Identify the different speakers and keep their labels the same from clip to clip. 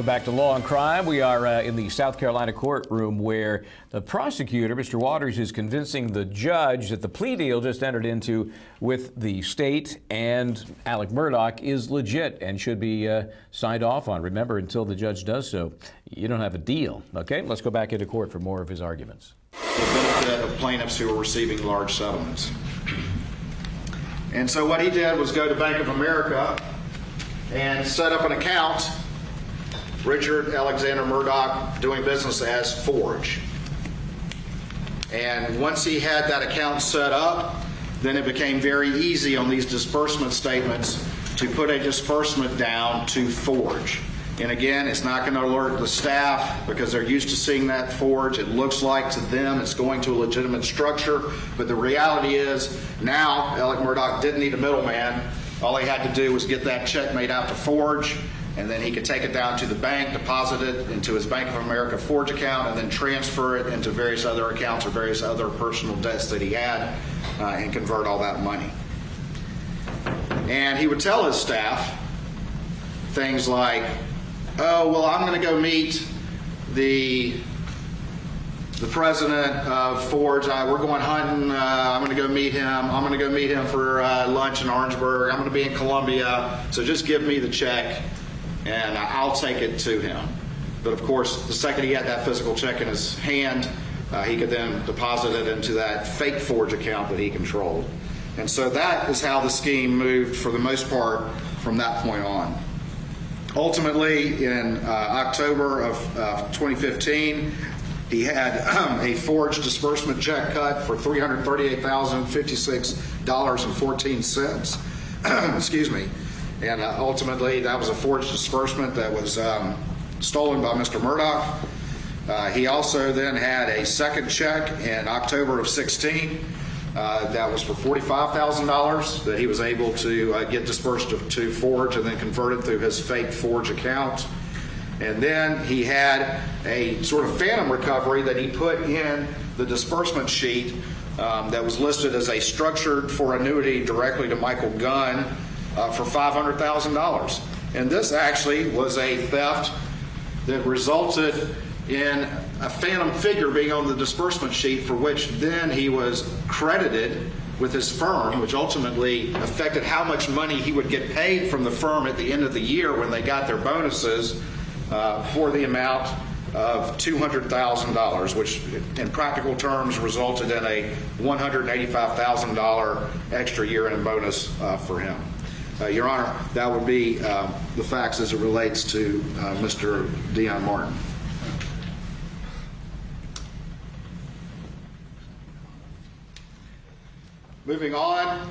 Speaker 1: Welcome back to Law and Crime. We are in the South Carolina courtroom where the prosecutor, Mr. Waters, is convincing the judge that the plea deal just entered into with the state and Alec Murdaugh is legit and should be signed off on. Remember, until the judge does so, you don't have a deal. Okay, let's go back into court for more of his arguments.
Speaker 2: The benefit of plaintiffs who are receiving large settlements. And so what he did was go to Bank of America and set up an account, Richard Alexander Murdaugh, doing business as Forge. And once he had that account set up, then it became very easy on these disbursement statements to put a disbursement down to Forge. And again, it's not going to alert the staff because they're used to seeing that Forge. It looks like to them it's going to a legitimate structure, but the reality is now Alec Murdaugh didn't need a middleman. All he had to do was get that check made out to Forge, and then he could take it down to the bank, deposit it into his Bank of America Forge account, and then transfer it into various other accounts or various other personal debts that he had, and convert all that money. And he would tell his staff things like, oh, well, I'm going to go meet the president of Forge. We're going hunting. I'm going to go meet him. I'm going to go meet him for lunch in Orangeburg. I'm going to be in Columbia. So just give me the check, and I'll take it to him. But of course, the second he had that physical check in his hand, he could then deposit it into that fake Forge account that he controlled. And so that is how the scheme moved for the most part from that point on. Ultimately, in October of 2015, he had a forged disbursement check cut for $338,056.14. Excuse me. And ultimately, that was a forged disbursement that was stolen by Mr. Murdaugh. He also then had a second check in October of 16 that was for $45,000 that he was able to get dispersed to Forge and then converted through his fake Forge account. And then he had a sort of phantom recovery that he put in the disbursement sheet that was listed as a structured for annuity directly to Michael Gunn for $500,000. And this actually was a theft that resulted in a phantom figure being on the disbursement sheet, for which then he was credited with his firm, which ultimately affected how much money he would get paid from the firm at the end of the year when they got their bonuses, for the amount of $200,000, which in practical terms resulted in a $185,000 extra year-end bonus for him. Your Honor, that would be the facts as it relates to Mr. Dion Martin. Moving on,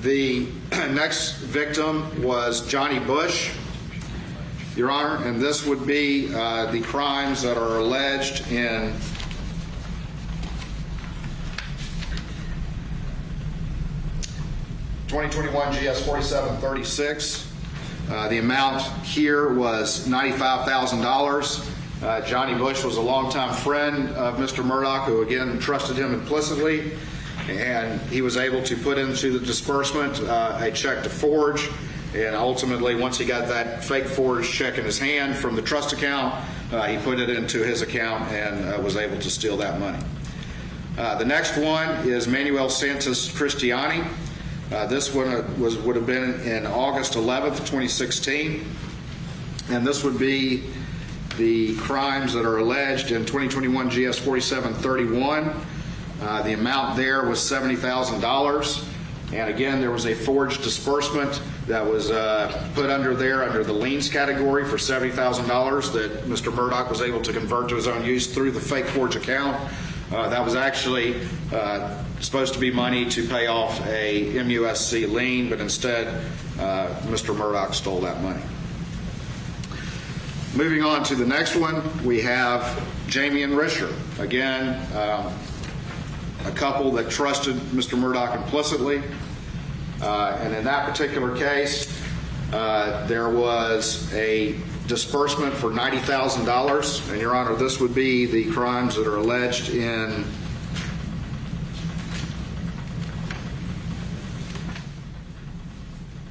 Speaker 2: the next victim was Johnny Bush, Your Honor, and this would be the crimes that are alleged in (2021) GS 4736. The amount here was $95,000. Johnny Bush was a longtime friend of Mr. Murdaugh, who again trusted him implicitly, and he was able to put into the disbursement a check to Forge. And ultimately, once he got that fake Forge check in his hand from the trust account, he put it into his account and was able to steal that money. The next one is Manuel Santos Cristiani. This one would have been in August 11th, 2016. And this would be the crimes that are alleged in 2021 GS 4731. The amount there was $70,000. And again, there was a forged disbursement that was put under the liens category for $70,000 that Mr. Murdaugh was able to convert to his own use through the fake Forge account. That was actually supposed to be money to pay off a MUSC lien, but instead Mr. Murdaugh stole that money. Moving on to the next one, we have Jamie and Risher. Again, a couple that trusted Mr. Murdaugh implicitly. And in that particular case, there was a disbursement for $90,000. And Your Honor, this would be the crimes that are alleged in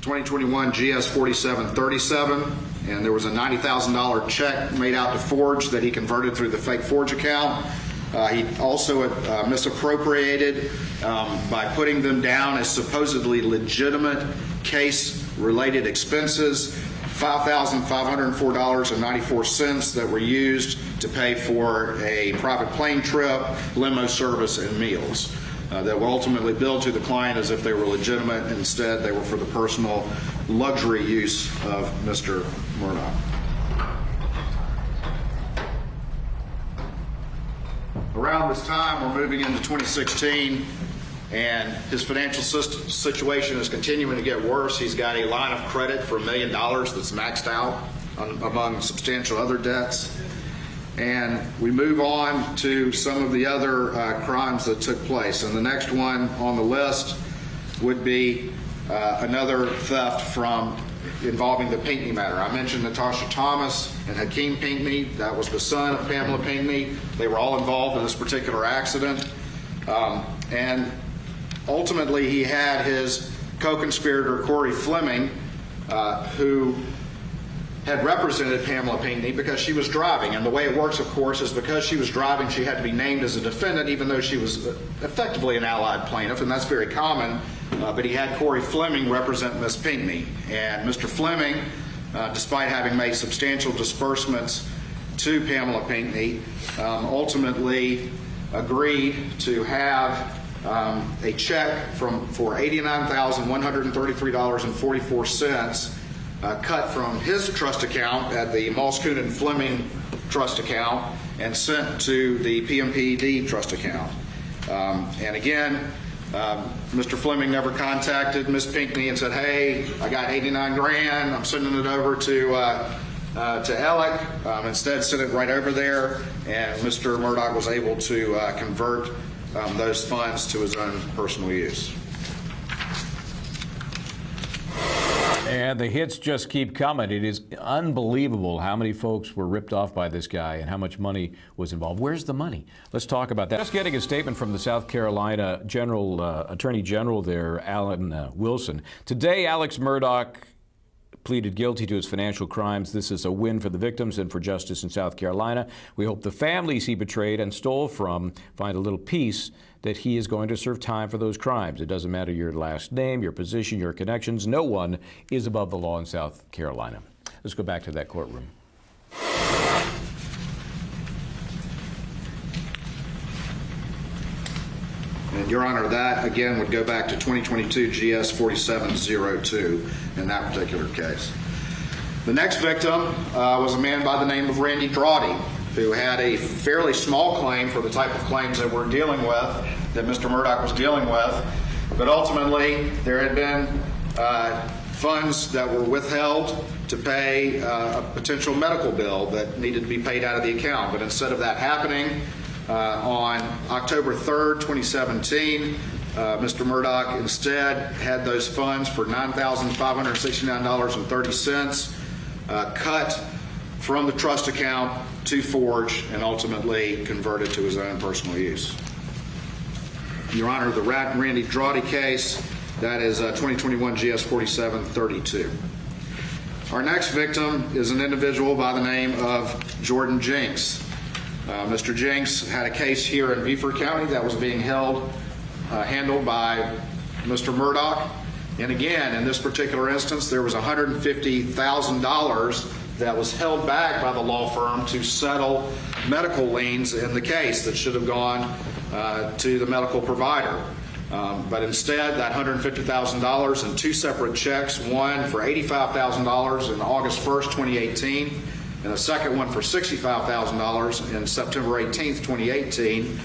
Speaker 2: (2021) GS 4737. and there was a $90,000 check made out to Forge that he converted through the fake Forge account. He also misappropriated by putting them down as supposedly legitimate case-related expenses, $5,504.94 that were used to pay for a private plane trip, limo service, and meals that were ultimately billed to the client as if they were legitimate. Instead, they were for the personal luxury use of Mr. Murdaugh. Around this time, we're moving into 2016, and his financial situation is continuing to get worse. He's got a line of credit for $1 million that's maxed out among substantial other debts. And we move on to some of the other crimes that took place. And the next one on the list would be another theft involving the Pinckney matter. I mentioned Natasha Thomas and Hakeem Pinckney. That was the son of Pamela Pinckney. They were all involved in this particular accident. And ultimately, he had his co-conspirator, Corey Fleming, who had represented Pamela Pinckney because she was driving. And the way it works, of course, is because she was driving, she had to be named as a defendant, even though she was effectively an allied plaintiff, and that's very common. But he had Corey Fleming represent Ms. Pinckney. And Mr. Fleming, despite having made substantial disbursements to Pamela Pinckney, ultimately agreed to have a check for $89,133.44 cut from his trust account at the Malskun and Fleming trust account and sent to the PMPD trust account. And again, Mr. Fleming never contacted Ms. Pinckney and said, "Hey, I got 89 grand. I'm sending it over to Alec." Instead, sent it right over there, and Mr. Murdaugh was able to convert those funds to his own personal use.
Speaker 1: And the hits just keep coming. It is unbelievable how many folks were ripped off by this guy and how much money was involved. Where's the money? Let's talk about that. Just getting a statement from the South Carolina Attorney General there, Alan Wilson. Today, Alex Murdaugh pleaded guilty to his financial crimes. This is a win for the victims and for justice in South Carolina. We hope the families he betrayed and stole from find a little peace that he is going to serve time for those crimes. It doesn't matter your last name, your position, your connections. No one is above the law in South Carolina. Let's go back to that courtroom.
Speaker 2: And Your Honor, that again would go back to 2022 GS 4702 in that particular case. The next victim was a man by the name of Randy Drawdy, who had a fairly small claim for the type of claims that we're dealing with, that Mr. Murdaugh was dealing with. But ultimately, there had been funds that were withheld to pay a potential medical bill that needed to be paid out of the account. But instead of that happening, on October 3rd, 2017, Mr. Murdaugh instead had those funds for $9,569.30 cut from the trust account to Forge and ultimately converted to his own personal use. Your Honor, the Randy Drawdy case, that is 2021 GS 4732. Our next victim is an individual by the name of Jordan Jenks. Mr. Jenks had a case here in Beaufort County that was being handled by Mr. Murdaugh. And again, in this particular instance, there was $150,000 that was held back by the law firm to settle medical liens in the case that should have gone to the medical provider. But instead, that $150,000 in two separate checks, one for $85,000 on August 1st, 2018, and a second one for $65,000 in September 18th, 2018.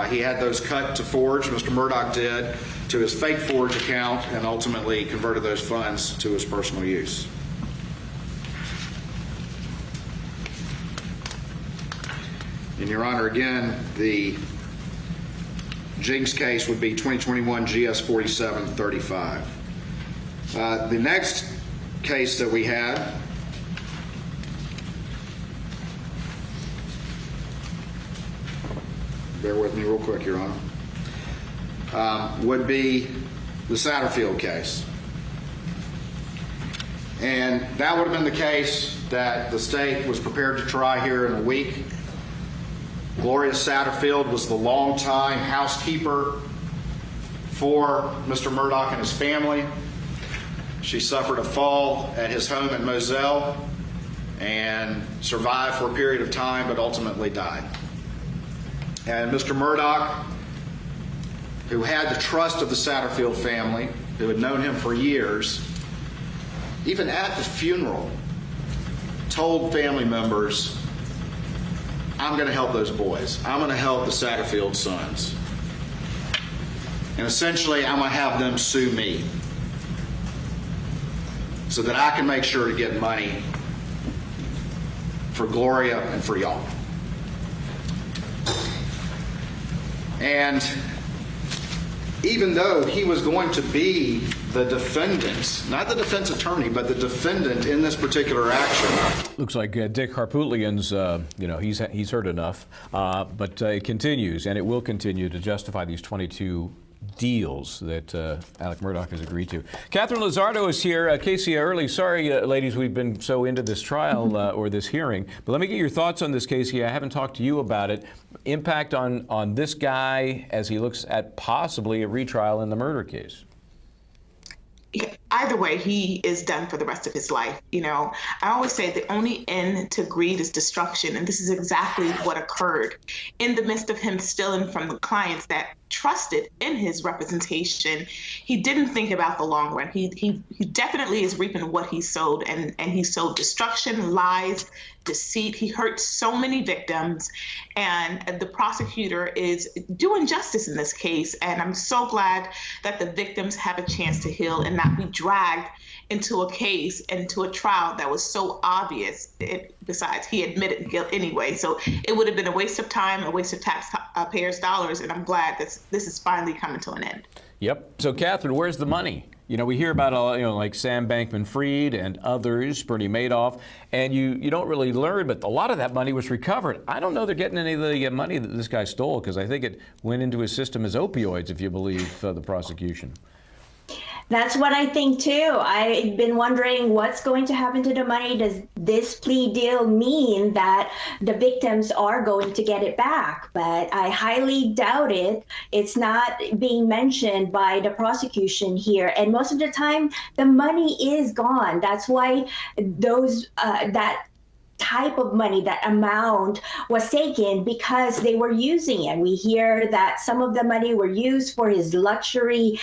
Speaker 2: He had those cut to Forge, Mr. Murdaugh did, to his fake Forge account and ultimately converted those funds to his personal use. And Your Honor, again, the Jenks case would be 2021 GS 4735. The next case that we had bear with me real quick, Your Honor, would be the Satterfield case. And that would have been the case that the state was prepared to try here in a week. Gloria Satterfield was the longtime housekeeper for Mr. Murdaugh and his family. She suffered a fall at his home in Moselle and survived for a period of time, but ultimately died. And Mr. Murdaugh, who had the trust of the Satterfield family, who had known him for years, even at the funeral, told family members, I'm going to help those boys. I'm going to help the Satterfield sons. And essentially, I'm going to have them sue me so that I can make sure to get money for Gloria and for y'all. And even though he was going to be the defendant, not the defense attorney, but the defendant in this particular action.
Speaker 1: Looks like Dick Harpootlian's, he's heard enough, but it continues, and it will continue to justify these 22 deals that Alec Murdaugh has agreed to. Katherine Lizardo is here. Casey Early, sorry, ladies, we've been so into this trial or this hearing, but let me get your thoughts on this, Casey. I haven't talked to you about it. Impact on this guy as he looks at possibly a retrial in the murder case.
Speaker 3: Either way, he is done for the rest of his life. You know, I always say the only end to greed is destruction. And this is exactly what occurred in the midst of him stealing from the clients that trusted in his representation. He didn't think about the long run. He definitely is reaping what he sowed, and he sowed destruction, lies, deceit. He hurt so many victims, and the prosecutor is doing justice in this case. And I'm so glad that the victims have a chance to heal and not be dragged into a case, into a trial that was so obvious. Besides, he admitted guilt anyway. So it would have been a waste of time, a waste of taxpayers' dollars. And I'm glad that this is finally coming to an end.
Speaker 1: Yep. So, Katherine, where's the money? You know, we hear about, like Sam Bankman-Fried and others, Bernie Madoff, and you don't really learn, but a lot of that money was recovered. I don't know they're getting any of the money that this guy stole, because I think it went into his system as opioids, if you believe the prosecution.
Speaker 4: That's what I think too. I've been wondering what's going to happen to the money. Does this plea deal mean that the victims are going to get it back? But I highly doubt it. It's not being mentioned by the prosecution here. And most of the time, the money is gone. That's why that type of money, that amount was taken, because they were using it. We hear that some of the money were used for his luxury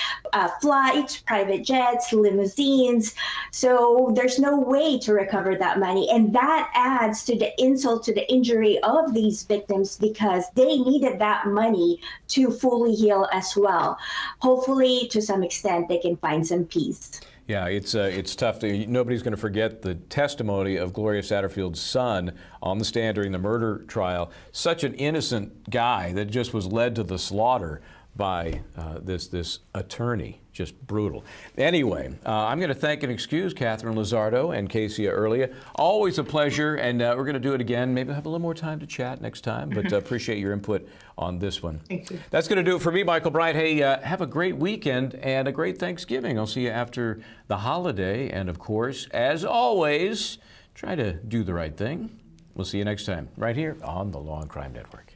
Speaker 4: flights, private jets, limousines. So there's no way to recover that money. And that adds to the insult to the injury of these victims, because they needed that money to fully heal as well. Hopefully, to some extent, they can find some peace.
Speaker 1: Yeah, it's tough. Nobody's going to forget the testimony of Gloria Satterfield's son on the stand during the murder trial. Such an innocent guy that just was led to the slaughter by this attorney. Just brutal. Anyway, I'm going to thank and excuse Katherine Lizardo and Casey Early. Always a pleasure, and we're going to do it again. Maybe we'll have a little more time to chat next time, but appreciate your input on this one.
Speaker 3: Thank you.
Speaker 1: That's going to do it for me, Michael Bryant. Hey, have a great weekend and a great Thanksgiving. I'll see you after the holiday. And of course, as always, try to do the right thing. We'll see you next time, right here on the Law and Crime Network.